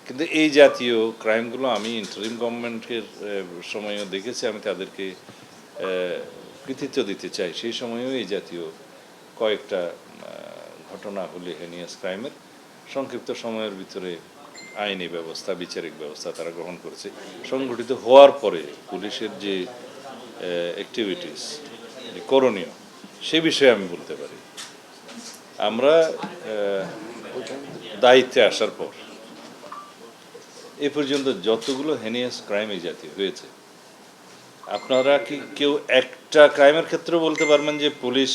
কিন্তু এই জাতীয় ক্রাইমগুলো আমি ইন্টারিম গভর্নমেন্টের সময়ও দেখেছি। আমি তাদেরকে কৃতিত্ব দিতে চাই। সেই সময়েও এই জাতীয় কয়েকটা ঘটনা হলে হেনিয়াস ক্রাইমের সংক্ষিপ্ত সময়ের ভিতরে আইনি ব্যবস্থা, বিচারিক ব্যবস্থা তারা গ্রহণ করেছে। সংগঠিত হওয়ার পরে পুলিশের যে অ্যাক্টিভিটিস করণীয় সে বিষয়ে আমি বলতে পারি। আমরা দায়িত্বে আসার পর এ পর্যন্ত যতগুলো হেনিয়াস ক্রাইম এই জাতীয় হয়েছে, আপনারা কি কেউ একটা ক্রাইমের ক্ষেত্রে বলতে পারবেন যে পুলিশ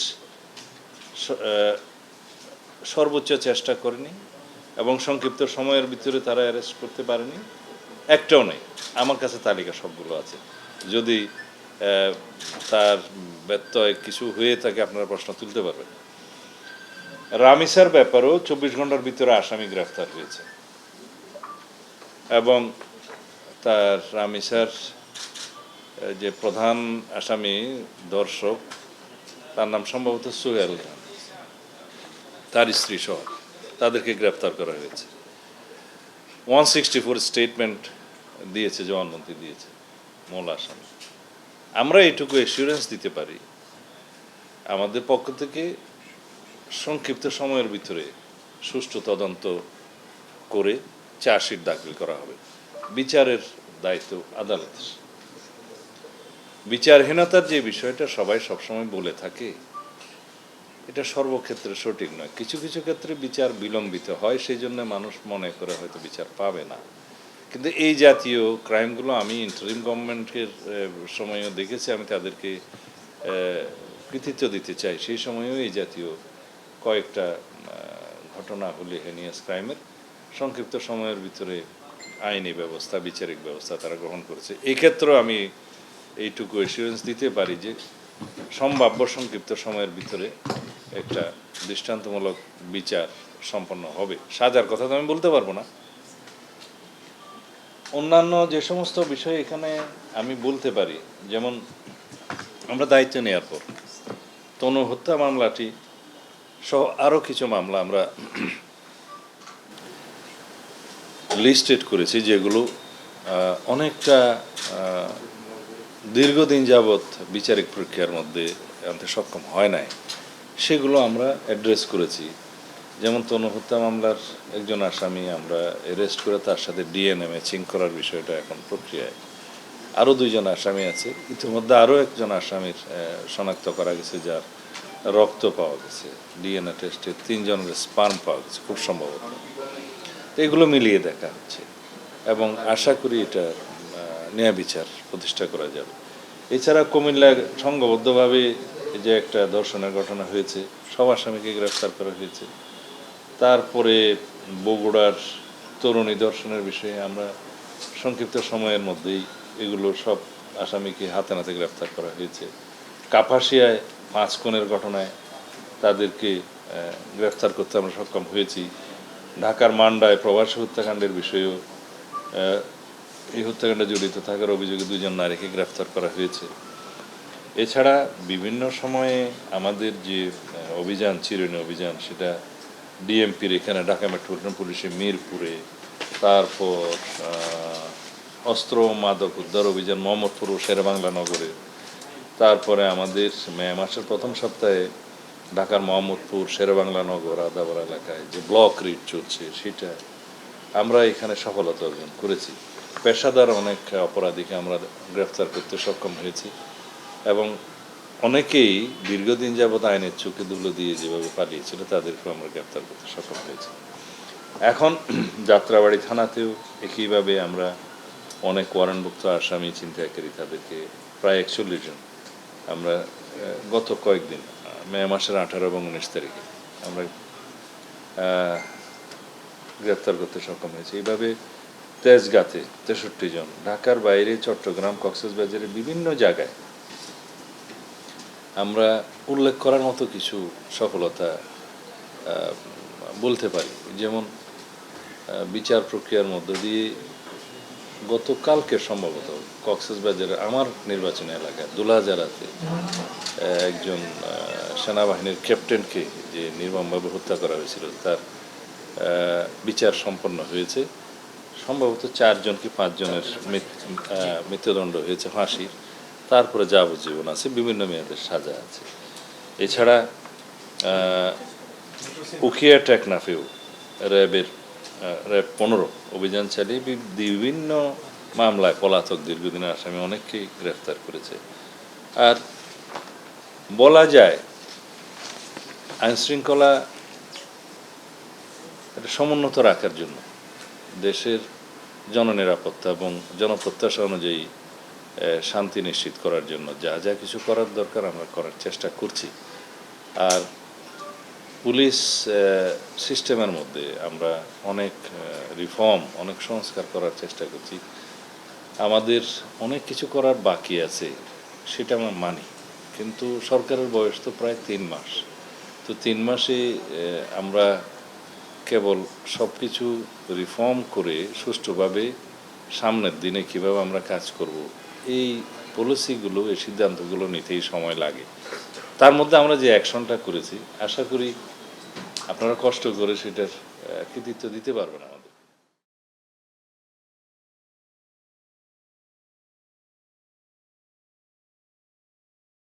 সর্বোচ্চ চেষ্টা করেনি এবং সংক্ষিপ্ত সময়ের ভিতরে তারা অ্যারেস্ট করতে পারেনি? একটাও নেই। আমার কাছে তালিকা সবগুলো আছে। যদি তার ব্যত্যয় কিছু হয়ে থাকে আপনারা প্রশ্ন তুলতে পারবেন। রামিসার ব্যাপারেও 24 ঘন্টার ভিতরে আসামি গ্রেফতার হয়েছে এবং তার রামিসার যে প্রধান আসামি দর্শক, তার নাম সম্ভবত সোহেল খান, তার স্ত্রী সহ তাদেরকে গ্রেফতার করা হয়েছে। 164 স্টেটমেন্ট দিয়েছে, জবানবন্দি দিয়েছে মূল আসামি। আমরা এইটুকু অ্যাসিউরেন্স দিতে পারি, আমাদের পক্ষ থেকে সংক্ষিপ্ত সময়ের ভিতরে সুষ্ঠু তদন্ত করে চার্জশিট দাখিল করা হবে। বিচারের দায়িত্ব আদালতের। বিচারহীনতার যে বিষয়টা সবাই সবসময় বলে থাকে, এটা সর্বক্ষেত্রে সঠিক নয়। কিছু কিছু ক্ষেত্রে বিচার বিলম্বিত হয়, সেই জন্য মানুষ মনে করে হয়তো বিচার পাবে না। কিন্তু এই জাতীয় ক্রাইমগুলো আমি ইন্টারিম গভর্নমেন্টের সময়ও দেখেছি। আমি তাদেরকে কৃতিত্ব দিতে চাই। সেই সময়েও এই জাতীয় কয়েকটা ঘটনা হলে হেনিয়াস ক্রাইমের সংক্ষিপ্ত সময়ের ভিতরে আইনি ব্যবস্থা, বিচারিক ব্যবস্থা তারা গ্রহণ করেছে। এই ক্ষেত্রেও আমি এইটুকু অ্যাসিউরেন্স দিতে পারি যে সম্ভাব্য সংক্ষিপ্ত সময়ের ভিতরে একটা দৃষ্টান্তমূলক বিচার সম্পন্ন হবে। সাজার কথা তো আমি বলতে পারবো না। অন্যান্য যে সমস্ত বিষয় এখানে আমি বলতে পারি, যেমন আমরা দায়িত্ব নেওয়ার পর তনু হত্যা মামলাটি সহ আরও কিছু মামলা আমরা লিস্টেড করেছি, যেগুলো অনেকটা দীর্ঘদিন যাবৎ বিচারিক প্রক্রিয়ার মধ্যে আনতে সক্ষম হয় নাই, সেগুলো আমরা অ্যাড্রেস করেছি। যেমন তনু হত্যা মামলার একজন আসামি আমরা অ্যারেস্ট করে তার সাথে ডিএনএ ম্যাচিং করার বিষয়টা এখন প্রক্রিয়ায়। আরও 2 জন আসামি আছে। ইতিমধ্যে আরও একজন আসামির শনাক্ত করা গেছে, যার রক্ত পাওয়া গেছে। ডিএনএ টেস্টে 3 জনের স্পার্ম পাওয়া গেছে খুব সম্ভবত। এগুলো মিলিয়ে দেখা হচ্ছে এবং আশা করি এটা ন্যায় বিচার প্রতিষ্ঠা করা যাবে। এছাড়া কুমিল্লা সংঘবদ্ধভাবে যে একটা ধর্ষণের ঘটনা হয়েছে, সব আসামিকে গ্রেফতার করা হয়েছে। তারপরে বগুড়ার তরুণী ধর্ষণের বিষয়ে আমরা সংক্ষিপ্ত সময়ের মধ্যেই এগুলো সব আসামিকে হাতে নাতে গ্রেফতার করা হয়েছে। কাপাসিয়ায় 5 খুনের ঘটনায় তাদেরকে গ্রেফতার করতে আমরা সক্ষম হয়েছি। ঢাকার মান্ডায় প্রবাসী হত্যাকাণ্ডের বিষয়েও এই হত্যাকাণ্ডে জড়িত থাকার অভিযোগে 2 জন নারীকে গ্রেফতার করা হয়েছে। এছাড়া বিভিন্ন সময়ে আমাদের যে অভিযান, চিরুনি অভিযান, সেটা ডিএমপির এখানে ঢাকা মেট্রোপলিটন পুলিশের মিরপুরে, তারপর অস্ত্র মাদক উদ্ধার অভিযান মোহাম্মদপুর ও শেরেবাংলা নগরে, তারপরে আমাদের মে মাসের প্রথম সপ্তাহে ঢাকার মোহাম্মদপুর, শেরেবাংলা নগর, আদাবর এলাকায় যে ব্লক রিট চলছে, সেটা আমরা এখানে সফলতা অর্জন করেছি। পেশাদার অনেক অপরাধীকে আমরা গ্রেফতার করতে সক্ষম হয়েছি এবং অনেকেই দীর্ঘদিন যাবৎ আইনের চোখে ধুলো দিয়ে যেভাবে পালিয়েছিল তাদেরকেও আমরা গ্রেফতার করতে সক্ষম হয়েছি। এখন যাত্রাবাড়ি থানাতেও একইভাবে আমরা অনেক ওয়ারেন্টভুক্ত আসামি, ছিনতাইকারী, তাদেরকে প্রায় 41 জন আমরা গত কয়েকদিন মে মাসের 18 এবং 19 তারিখে আমরা গ্রেফতার করতে সক্ষম হয়েছি। এইভাবে তেজগাঁতে 63 জন, ঢাকার বাইরে চট্টগ্রাম, কক্সবাজারের বিভিন্ন জায়গায় আমরা উল্লেখ করার মতো কিছু সফলতা বলতে পারি। যেমন বিচার প্রক্রিয়ার মধ্য দিয়ে গতকালকে সম্ভবত কক্সবাজারের আমার নির্বাচনী এলাকা দুলাজারাতে একজন সেনাবাহিনীর ক্যাপ্টেনকে যে নির্মমভাবে হত্যা করা হয়েছিল, তার বিচার সম্পন্ন হয়েছে। সম্ভবত 4জন কি 5 জনের মৃত্যুদণ্ড হয়েছে ফাঁসির, তারপরে যাবজ্জীবন আছে, বিভিন্ন মেয়াদের সাজা আছে। এছাড়া উখিয়া টেকনাফেও র্যাবের র্যাব 15 অভিযান চালিয়ে বিভিন্ন মামলায় পলাতক দীর্ঘদিনের আসামি অনেককেই গ্রেফতার করেছে। আর বলা যায় আইনশৃঙ্খলা এটা সমুন্নত রাখার জন্য দেশের জননিরাপত্তা এবং জনপ্রত্যাশা অনুযায়ী শান্তি নিশ্চিত করার জন্য যা যা কিছু করার দরকার আমরা করার চেষ্টা করছি। আর পুলিশ সিস্টেমের মধ্যে আমরা অনেক রিফর্ম, অনেক সংস্কার করার চেষ্টা করছি। আমাদের অনেক কিছু করার বাকি আছে, সেটা আমরা মানি, কিন্তু সরকারের বয়স তো প্রায় 3 মাস। তো 3 মাসে আমরা কেবল সব কিছু রিফর্ম করে সুষ্ঠুভাবে সামনের দিনে কীভাবে আমরা কাজ করব, এই পলিসিগুলো, এই সিদ্ধান্তগুলো নিতেই সময় লাগে। তার মধ্যে আমরা যে অ্যাকশনটা করেছি, আশা করি আপনারা কষ্ট করে সেটার কৃতিত্ব দিতে পারবেন আমাদের।